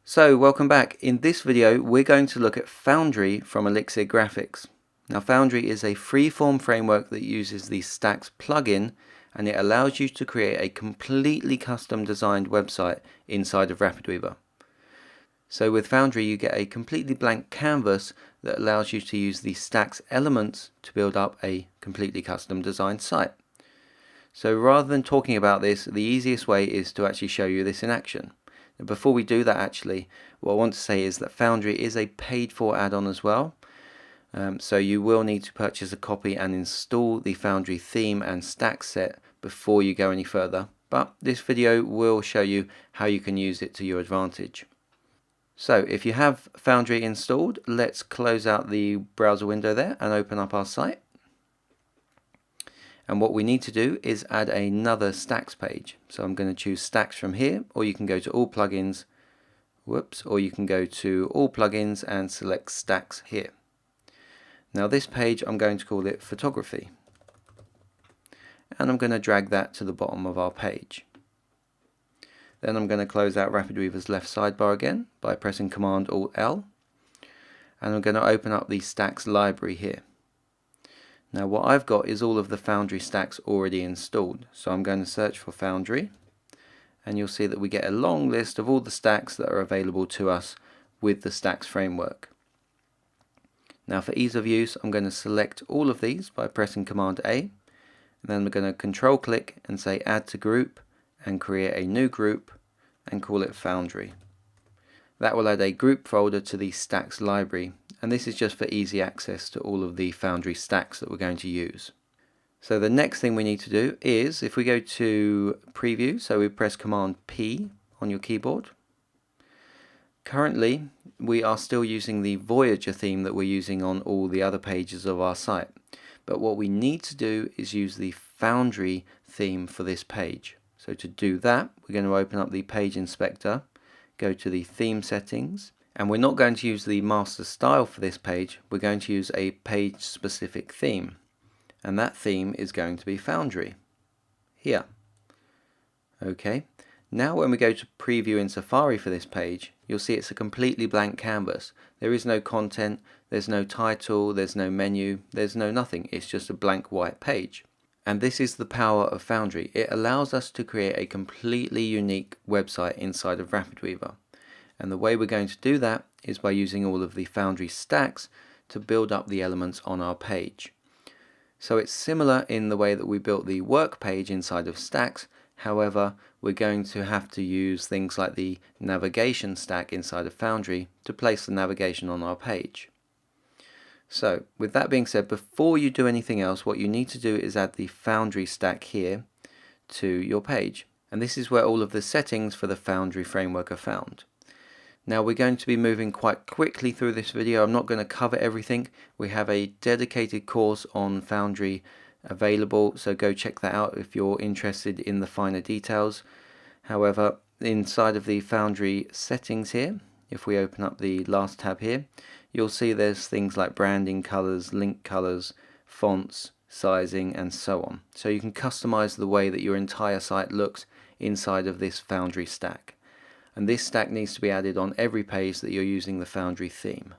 So welcome back. In this video we're going to look at Foundry from Elixir Graphics. Now Foundry is a freeform framework that uses the Stax plugin, and it allows you to create a completely custom designed website inside of RapidWeaver. So with Foundry you get a completely blank canvas that allows you to use the Stax elements to build up a completely custom designed site. So rather than talking about this, the easiest way is to actually show you this in action. Before we do that, actually, what I want to say is that Foundry is a paid for add-on as well. So you will need to purchase a copy and install the Foundry theme and Stax set before you go any further. But this video will show you how you can use it to your advantage. So if you have Foundry installed, let's close out the browser window there and open up our site. And what we need to do is add another Stax page. So I'm going to choose Stax from here, or you can go to all plugins, or you can go to all plugins and select Stax here. Now this page I'm going to call it photography. And I'm going to drag that to the bottom of our page. Then I'm going to close out RapidWeaver's left sidebar again by pressing Command Alt L. And I'm going to open up the Stax library here. Now what I've got is all of the Foundry stacks already installed, so I'm going to search for Foundry, and you'll see that we get a long list of all the stacks that are available to us with the Stax framework. Now for ease of use, I'm going to select all of these by pressing Command A, and then we're going to control click and say add to group and create a new group and call it Foundry. That will add a group folder to the Stax library, and this is just for easy access to all of the Foundry stacks that we're going to use. So the next thing we need to do is, if we go to preview, so we press Command P on your keyboard. Currently we are still using the Voyager theme that we're using on all the other pages of our site, but what we need to do is use the Foundry theme for this page. So to do that, we're going to open up the page inspector, go to the theme settings, and we're not going to use the master style for this page, we're going to use a page specific theme, and that theme is going to be Foundry here. Okay, now when we go to preview in Safari for this page, you'll see it's a completely blank canvas. There is no content, there's no title, there's no menu, there's no nothing, it's just a blank white page. And this is the power of Foundry. It allows us to create a completely unique website inside of RapidWeaver. And the way we're going to do that is by using all of the Foundry stacks to build up the elements on our page. So it's similar in the way that we built the work page inside of Stax. However, we're going to have to use things like the navigation stack inside of Foundry to place the navigation on our page. So with that being said, before you do anything else, what you need to do is add the Foundry stack here to your page. And this is where all of the settings for the Foundry framework are found. Now we're going to be moving quite quickly through this video. I'm not going to cover everything. We have a dedicated course on Foundry available, so go check that out if you're interested in the finer details. However, inside of the Foundry settings here, if we open up the last tab here, you'll see there's things like branding colors, link colors, fonts, sizing, and so on. So you can customize the way that your entire site looks inside of this Foundry stack. And this stack needs to be added on every page that you're using the Foundry theme.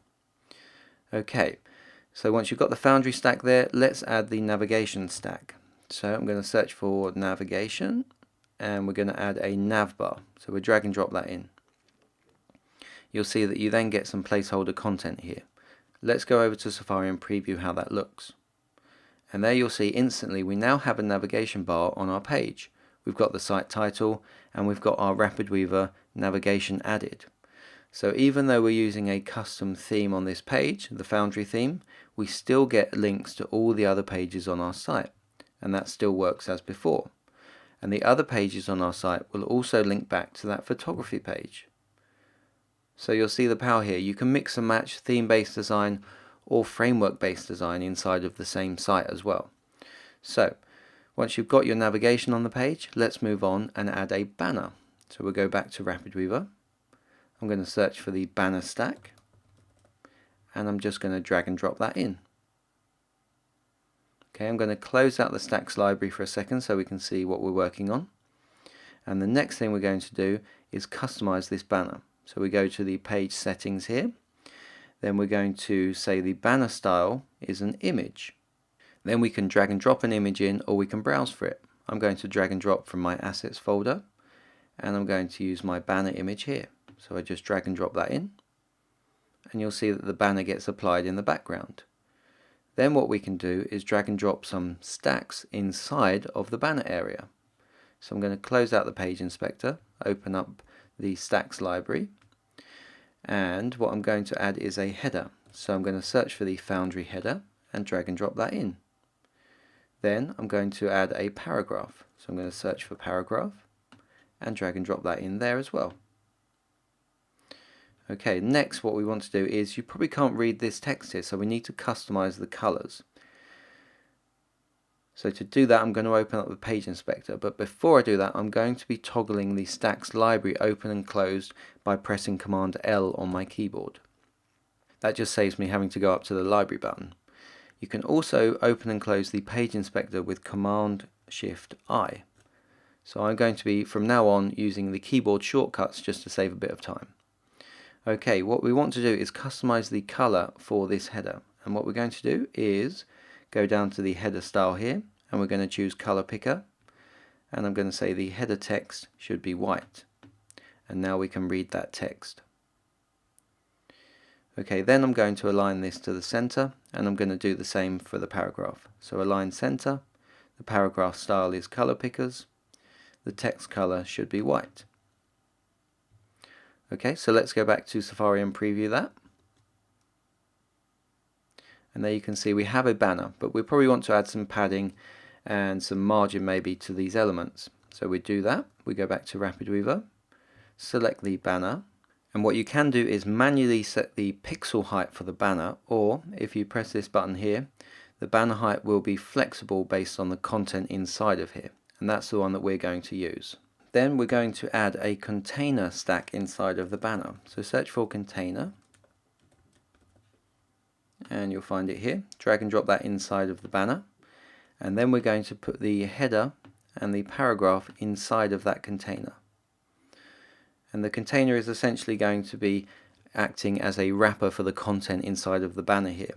Okay, so once you've got the Foundry stack there, let's add the navigation stack. So I'm going to search for navigation, and we're going to add a navbar. So we'll drag and drop that in. You'll see that you then get some placeholder content here. Let's go over to Safari and preview how that looks. And there you'll see instantly we now have a navigation bar on our page. We've got the site title and we've got our RapidWeaver navigation added. So even though we're using a custom theme on this page, the Foundry theme, we still get links to all the other pages on our site, and that still works as before. And the other pages on our site will also link back to that photography page. So you'll see the power here. You can mix and match theme-based design or framework-based design inside of the same site as well. So once you've got your navigation on the page, let's move on and add a banner. So we'll go back to RapidWeaver. I'm going to search for the banner stack, and I'm just going to drag and drop that in. Okay, I'm going to close out the Stax library for a second so we can see what we're working on. And the next thing we're going to do is customize this banner. So we go to the page settings here. Then we're going to say the banner style is an image. Then we can drag and drop an image in, or we can browse for it. I'm going to drag and drop from my assets folder, and I'm going to use my banner image here. So I just drag and drop that in, and you'll see that the banner gets applied in the background. Then what we can do is drag and drop some stacks inside of the banner area. So I'm going to close out the page inspector, open up the Stax library, and what I'm going to add is a header. So I'm going to search for the Foundry header and drag and drop that in. Then I'm going to add a paragraph. So I'm going to search for paragraph and drag and drop that in there as well. Okay, next what we want to do is, you probably can't read this text here, so we need to customize the colors. So to do that, I'm going to open up the page inspector, but before I do that, I'm going to be toggling the Stax library open and closed by pressing Command L on my keyboard. That just saves me having to go up to the library button. You can also open and close the page inspector with Command Shift I. So I'm going to be from now on using the keyboard shortcuts just to save a bit of time. Okay, what we want to do is customize the color for this header, and what we're going to do is go down to the header style here, and we're going to choose color picker, and I'm going to say the header text should be white, and now we can read that text. Okay, then I'm going to align this to the center, and I'm going to do the same for the paragraph. So align center, the paragraph style is color pickers, the text color should be white. Okay, so let's go back to Safari and preview that. And there you can see we have a banner, but we probably want to add some padding and some margin maybe to these elements. So we do that, we go back to RapidWeaver, select the banner, and what you can do is manually set the pixel height for the banner, or if you press this button here, the banner height will be flexible based on the content inside of here, and that's the one that we're going to use. Then we're going to add a container stack inside of the banner. So search for container, and you'll find it here. Drag and drop that inside of the banner, and then we're going to put the header and the paragraph inside of that container. And the container is essentially going to be acting as a wrapper for the content inside of the banner here.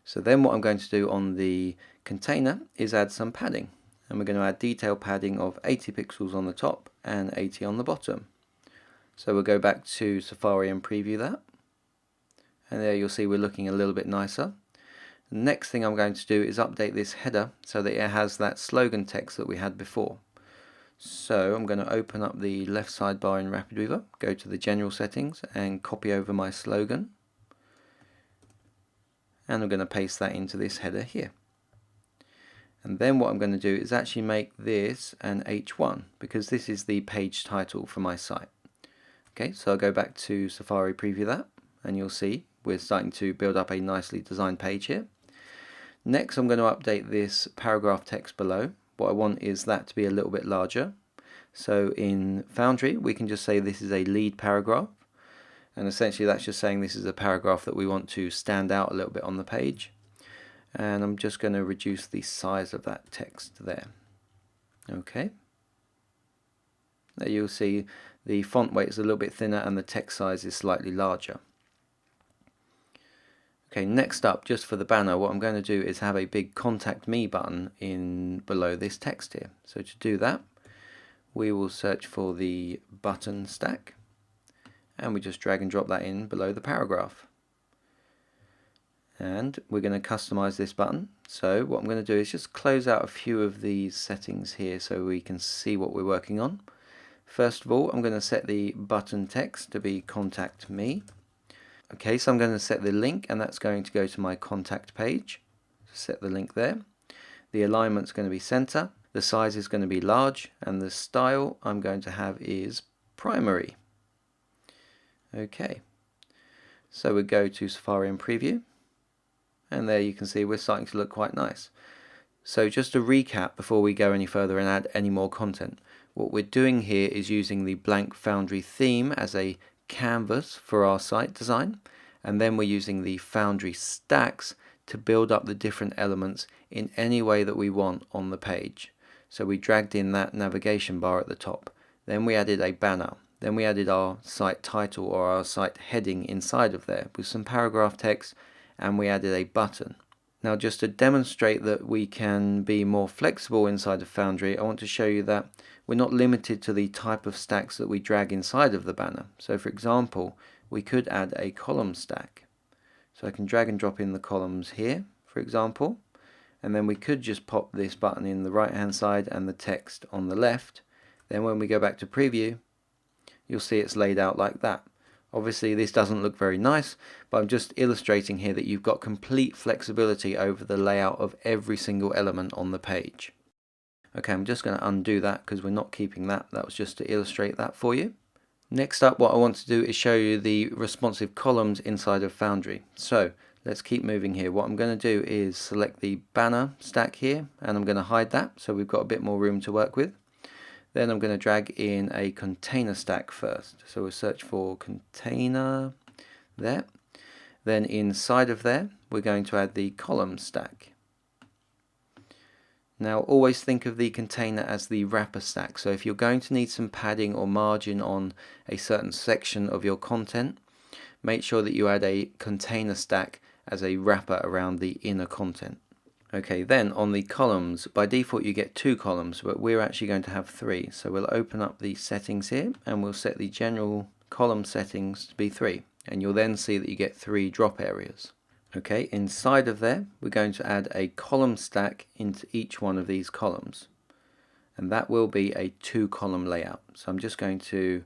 So then what I'm going to do on the container is add some padding, and we're going to add detail padding of 80 pixels on the top and 80 on the bottom. So we'll go back to Safari and preview that, and there you'll see we're looking a little bit nicer. The next thing I'm going to do is update this header so that it has that slogan text that we had before. So I'm going to open up the left sidebar in RapidWeaver, go to the general settings and copy over my slogan, and I'm going to paste that into this header here. And then what I'm going to do is actually make this an H1, because this is the page title for my site. Okay, so I'll go back to Safari, preview that, and you'll see we're starting to build up a nicely designed page here. Next I'm going to update this paragraph text below. What I want is that to be a little bit larger. So in Foundry we can just say this is a lead paragraph, and essentially that's just saying this is a paragraph that we want to stand out a little bit on the page. And I'm just going to reduce the size of that text there. Okay. There you'll see the font weight is a little bit thinner and the text size is slightly larger. Okay, next up, just for the banner, what I'm going to do is have a big Contact Me button in below this text here. So to do that, we will search for the button stack, and we just drag and drop that in below the paragraph. And we're going to customize this button. So what I'm going to do is just close out a few of these settings here so we can see what we're working on. First of all, I'm going to set the button text to be Contact Me. Okay, so I'm going to set the link, and that's going to go to my contact page. Set the link there. The alignment's going to be center. The size is going to be large, and the style I'm going to have is primary. Okay, so we go to Safari and preview, and there you can see we're starting to look quite nice. So just to recap before we go any further and add any more content, what we're doing here is using the blank Foundry theme as a canvas for our site design, and then we're using the Foundry stacks to build up the different elements in any way that we want on the page. So we dragged in that navigation bar at the top, then we added a banner, Then we added our site title or our site heading inside of there with some paragraph text, and we added a button. Now, just to demonstrate that we can be more flexible inside of Foundry, I want to show you that we're not limited to the type of stacks that we drag inside of the banner. So for example, we could add a column stack. So I can drag and drop in the columns here, for example, and then we could just pop this button in the right hand side and the text on the left. Then when we go back to preview, you'll see it's laid out like that. Obviously this doesn't look very nice, but I'm just illustrating here that you've got complete flexibility over the layout of every single element on the page. Okay, I'm just going to undo that because we're not keeping that. That was just to illustrate that for you. Next up, what I want to do is show you the responsive columns inside of Foundry. So let's keep moving here. What I'm going to do is select the banner stack here, and I'm going to hide that so we've got a bit more room to work with. Then I'm going to drag in a container stack first. So we'll search for container there. Then inside of there, we're going to add the column stack. Now always think of the container as the wrapper stack. So if you're going to need some padding or margin on a certain section of your content, make sure that you add a container stack as a wrapper around the inner content. Okay, then on the columns, by default you get 2 columns, but we're actually going to have 3. So we'll open up the settings here and we'll set the general column settings to be 3. And you'll then see that you get 3 drop areas. Okay, inside of there, we're going to add a column stack into each one of these columns. And that will be a 2-column layout. So I'm just going to,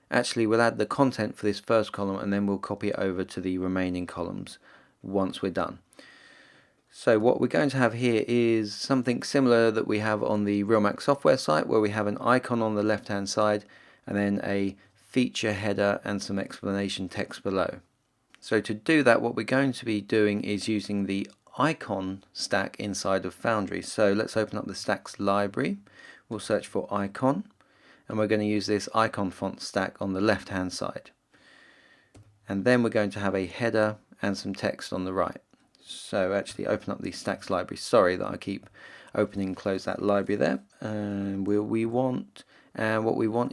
actually we'll add the content for this first column and then we'll copy it over to the remaining columns once we're done. So what we're going to have here is something similar that we have on the Realmac software site, where we have an icon on the left hand side and then a feature header and some explanation text below. So to do that, what we're going to be doing is using the icon stack inside of Foundry. So let's open up the Stax library. We'll search for icon, and we're going to use this icon font stack on the left hand side. And then we're going to have a header and some text on the right. So actually open up the Stax library. Sorry that I keep opening and close that library there. And what we want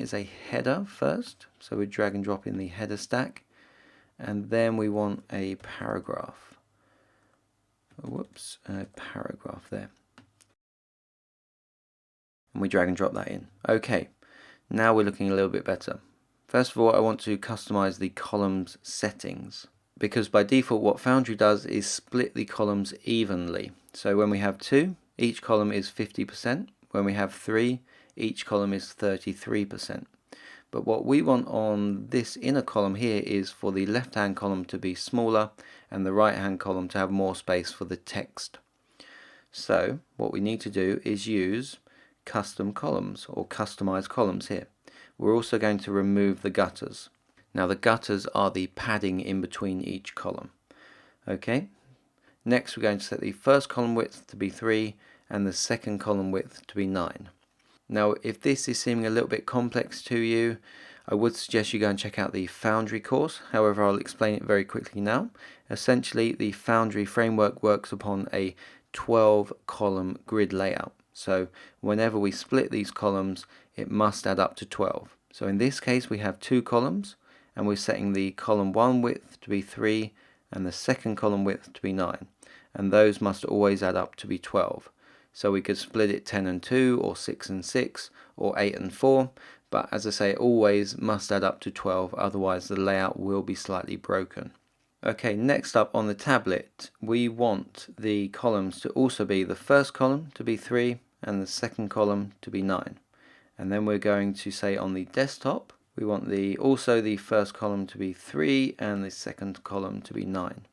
is a header first. So we drag and drop in the header stack. And then we want a paragraph. Whoops, a paragraph there. And we drag and drop that in. Okay, now we're looking a little bit better. First of all, I want to customize the columns settings, because by default what Foundry does is split the columns evenly. So when we have 2, each column is 50%. When we have 3, each column is 33%. But what we want on this inner column here is for the left hand column to be smaller and the right hand column to have more space for the text. So what we need to do is use custom columns or customize columns here. We're also going to remove the gutters. Now the gutters are the padding in between each column. Okay. Next we're going to set the first column width to be 3 and the second column width to be 9. Now if this is seeming a little bit complex to you, I would suggest you go and check out the Foundry course. However, I'll explain it very quickly now. Essentially the Foundry framework works upon a 12-column grid layout. So whenever we split these columns, it must add up to 12. So in this case we have 2 columns, and we're setting the column 1 width to be 3 and the second column width to be 9. And those must always add up to be 12. So we could split it 10 and 2 or 6 and 6 or 8 and 4, but as I say, it always must add up to 12, otherwise the layout will be slightly broken. Okay, next up on the tablet, we want the columns to also be the first column to be 3 and the second column to be 9. And then we're going to say on the desktop, we want also the first column to be 3 and the second column to be 9.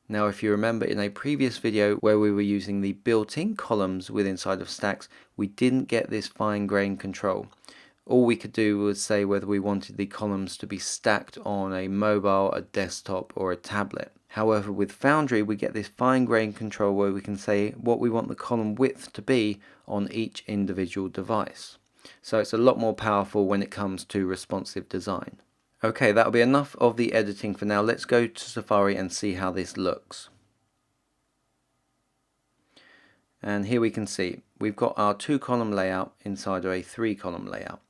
Now if you remember in a previous video where we were using the built-in columns inside of Stax, we didn't get this fine-grained control. All we could do was say whether we wanted the columns to be stacked on a mobile, a desktop or a tablet. However, with Foundry we get this fine-grained control where we can say what we want the column width to be on each individual device. So it's a lot more powerful when it comes to responsive design. Okay, that'll be enough of the editing for now. Let's go to Safari and see how this looks. And here we can see we've got our 2-column layout inside of a 3-column layout.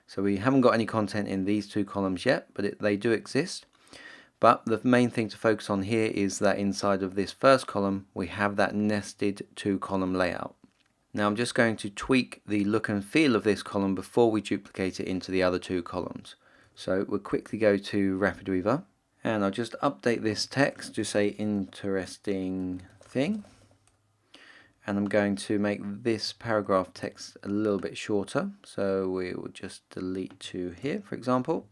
So we haven't got any content in these two columns yet, but they do exist. But the main thing to focus on here is that inside of this first column we have that nested 2-column layout. Now I'm just going to tweak the look and feel of this column before we duplicate it into the other 2 columns. So we'll quickly go to RapidWeaver, and I'll just update this text to say interesting thing, and I'm going to make this paragraph text a little bit shorter, so we will just delete 2 here, for example,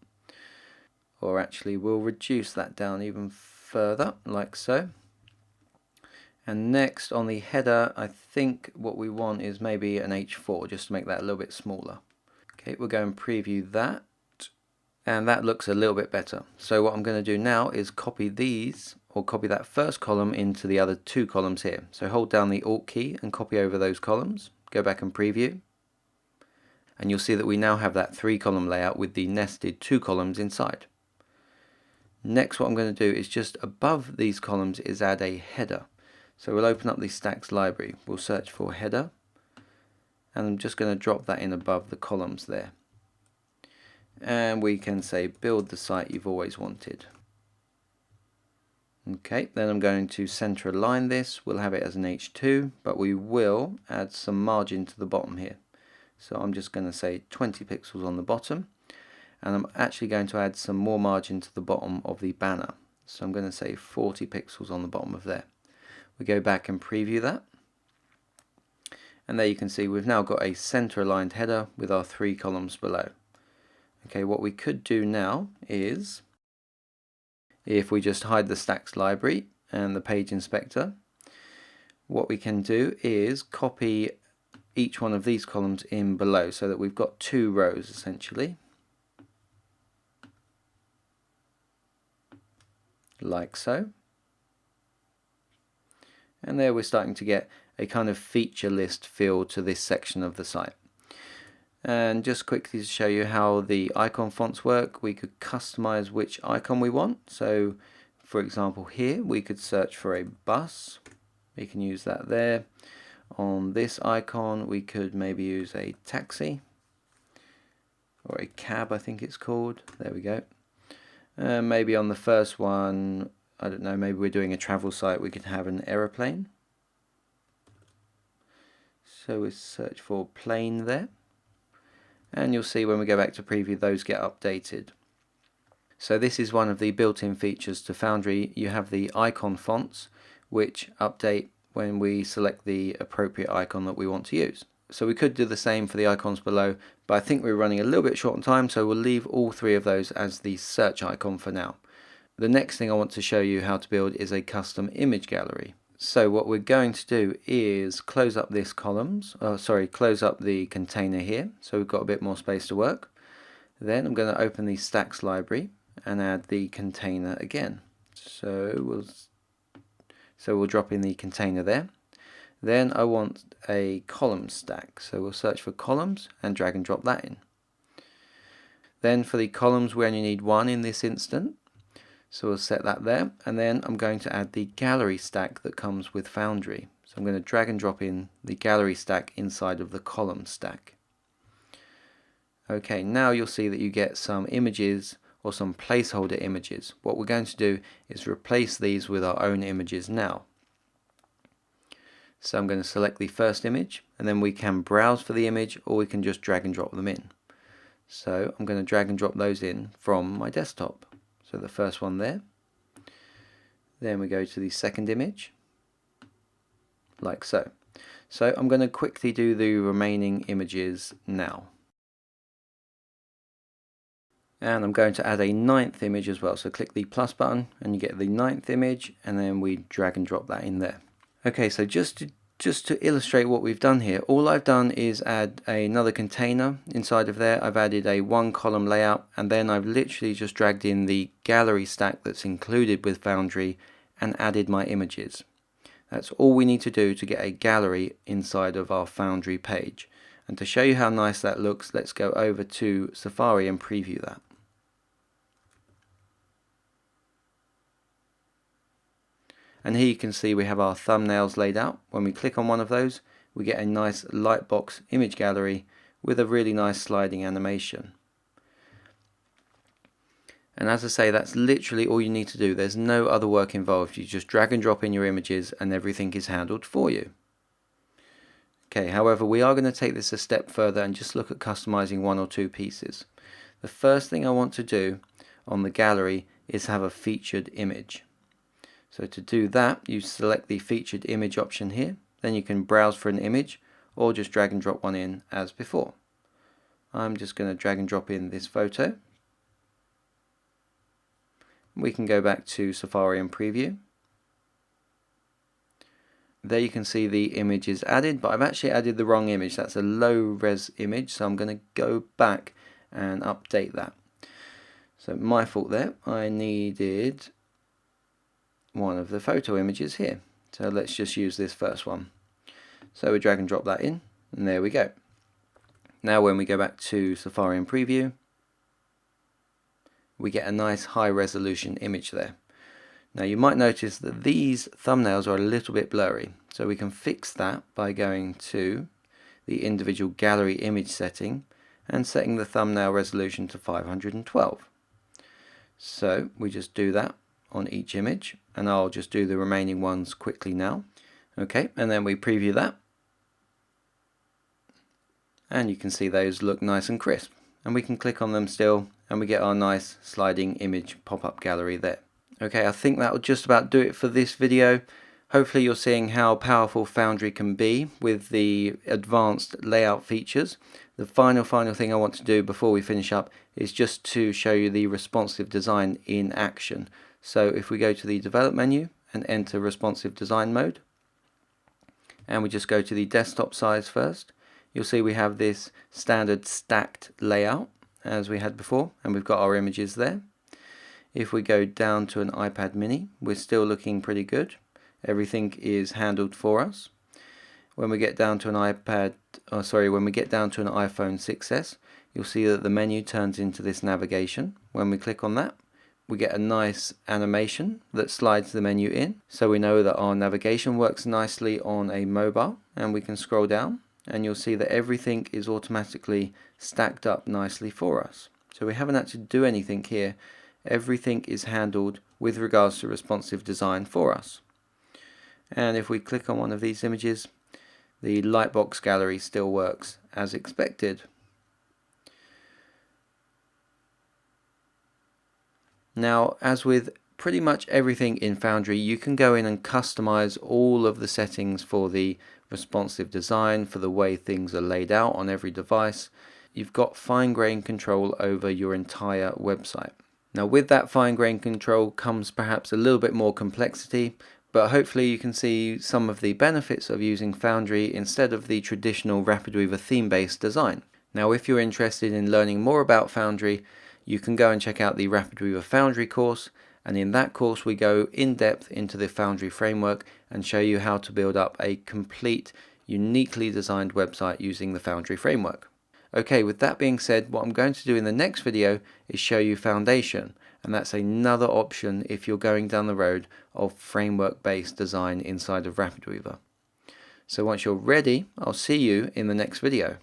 or actually we'll reduce that down even further, like so. And next on the header, I think what we want is maybe an H4, just to make that a little bit smaller. Okay, we'll go and preview that, and that looks a little bit better. So what I'm going to do now is copy these, or copy that first column into the other 2 columns here. So hold down the Alt key and copy over those columns, go back and preview, and you'll see that we now have that 3-column layout with the nested 2 columns inside. Next, what I'm going to do is just above these columns is add a header. So we'll open up the Stax library, we'll search for header, and I'm just going to drop that in above the columns there. And we can say build the site you've always wanted. Okay, then I'm going to center align this, we'll have it as an H2, but we will add some margin to the bottom here. So I'm just going to say 20 pixels on the bottom, and I'm actually going to add some more margin to the bottom of the banner. So I'm going to say 40 pixels on the bottom of there. We go back and preview that, and there you can see we've now got a center aligned header with our 3 columns below. Okay, what we could do now is, if we just hide the Stax library and the page inspector, what we can do is copy each one of these columns in below so that we've got 2 rows essentially, like so. And there we're starting to get a kind of feature list feel to this section of the site. And just quickly to show you how the icon fonts work, we could customize which icon we want. So for example here we could search for a bus, we can use that there. On this icon we could maybe use a taxi or a cab, I think it's called. There we go. Maybe on the first one, I don't know, maybe we're doing a travel site, we could have an aeroplane. So we search for plane there, and you'll see when we go back to preview those get updated. So this is one of the built-in features to Foundry. You have the icon fonts which update when we select the appropriate icon that we want to use. So we could do the same for the icons below, but I think we're running a little bit short on time, so we'll leave all 3 of those as the search icon for now. The next thing I want to show you how to build is a custom image gallery. So what we're going to do is close up this close up the container here, so we've got a bit more space to work. Then I'm going to open the Stax library and add the container again. So we'll drop in the container there. Then I want a column stack, so we'll search for columns and drag and drop that in. Then for the columns we only need 1 in this instant. So we'll set that there, and then I'm going to add the gallery stack that comes with Foundry. So I'm going to drag and drop in the gallery stack inside of the column stack. Okay, now you'll see that you get some images or some placeholder images. What we're going to do is replace these with our own images now. So I'm going to select the first image, and then we can browse for the image, or we can just drag and drop them in. So I'm going to drag and drop those in from my desktop. So the first one there, then we go to the second image, like so. So I'm going to quickly do the remaining images now. And I'm going to add a 9th image as well. So click the plus button and you get the 9th image, and then we drag and drop that in there. Okay, so just to illustrate what we've done here, all I've done is add another container inside of there. I've added a 1-column layout, and then I've literally just dragged in the gallery stack that's included with Foundry and added my images. That's all we need to do to get a gallery inside of our Foundry page. And to show you how nice that looks, let's go over to Safari and preview that. And here you can see we have our thumbnails laid out. When we click on one of those, we get a nice lightbox image gallery with a really nice sliding animation. And as I say, that's literally all you need to do. There's no other work involved. You just drag and drop in your images and everything is handled for you. Okay, however, we are going to take this a step further and just look at customizing one or two pieces. The first thing I want to do on the gallery is have a featured image. So to do that, you select the featured image option here. Then you can browse for an image or just drag and drop one in as before. I'm just going to drag and drop in this photo. We can go back to Safari and preview. There you can see the image is added, but I've actually added the wrong image. That's a low res image, so I'm going to go back and update that. So my fault there. I needed one of the photo images here. So let's just use this first one. So we drag and drop that in, and there we go. Now when we go back to Safari and preview, we get a nice high resolution image there. Now you might notice that these thumbnails are a little bit blurry, so we can fix that by going to the individual gallery image setting and setting the thumbnail resolution to 512. So we just do that on each image, and I'll just do the remaining ones quickly now. Okay, and then we preview that, and you can see those look nice and crisp, and we can click on them still and we get our nice sliding image pop-up gallery there. Okay, I think that will just about do it for this video. Hopefully you're seeing how powerful Foundry can be with the advanced layout features. The final thing I want to do before we finish up is just to show you the responsive design in action. So if we go to the develop menu and enter responsive design mode, and we just go to the desktop size first, you'll see we have this standard stacked layout as we had before, and we've got our images there. If we go down to an iPad mini, we're still looking pretty good. Everything is handled for us. When we get down to an when we get down to an iPhone 6s, you'll see that the menu turns into this navigation. When we click on that, we get a nice animation that slides the menu in, so we know that our navigation works nicely on a mobile, and we can scroll down and you'll see that everything is automatically stacked up nicely for us. So we haven't had to do anything here. Everything is handled with regards to responsive design for us. And if we click on one of these images, the Lightbox gallery still works as expected. Now, as with pretty much everything in Foundry, you can go in and customize all of the settings for the responsive design, for the way things are laid out on every device. You've got fine-grained control over your entire website. Now with that fine-grained control comes perhaps a little bit more complexity, but hopefully you can see some of the benefits of using Foundry instead of the traditional RapidWeaver theme-based design. Now if you're interested in learning more about Foundry, you can go and check out the RapidWeaver Foundry course, and in that course we go in depth into the Foundry framework and show you how to build up a complete, uniquely designed website using the Foundry framework. Okay, with that being said, what I'm going to do in the next video is show you Foundation, and that's another option if you're going down the road of framework-based design inside of RapidWeaver. So once you're ready, I'll see you in the next video.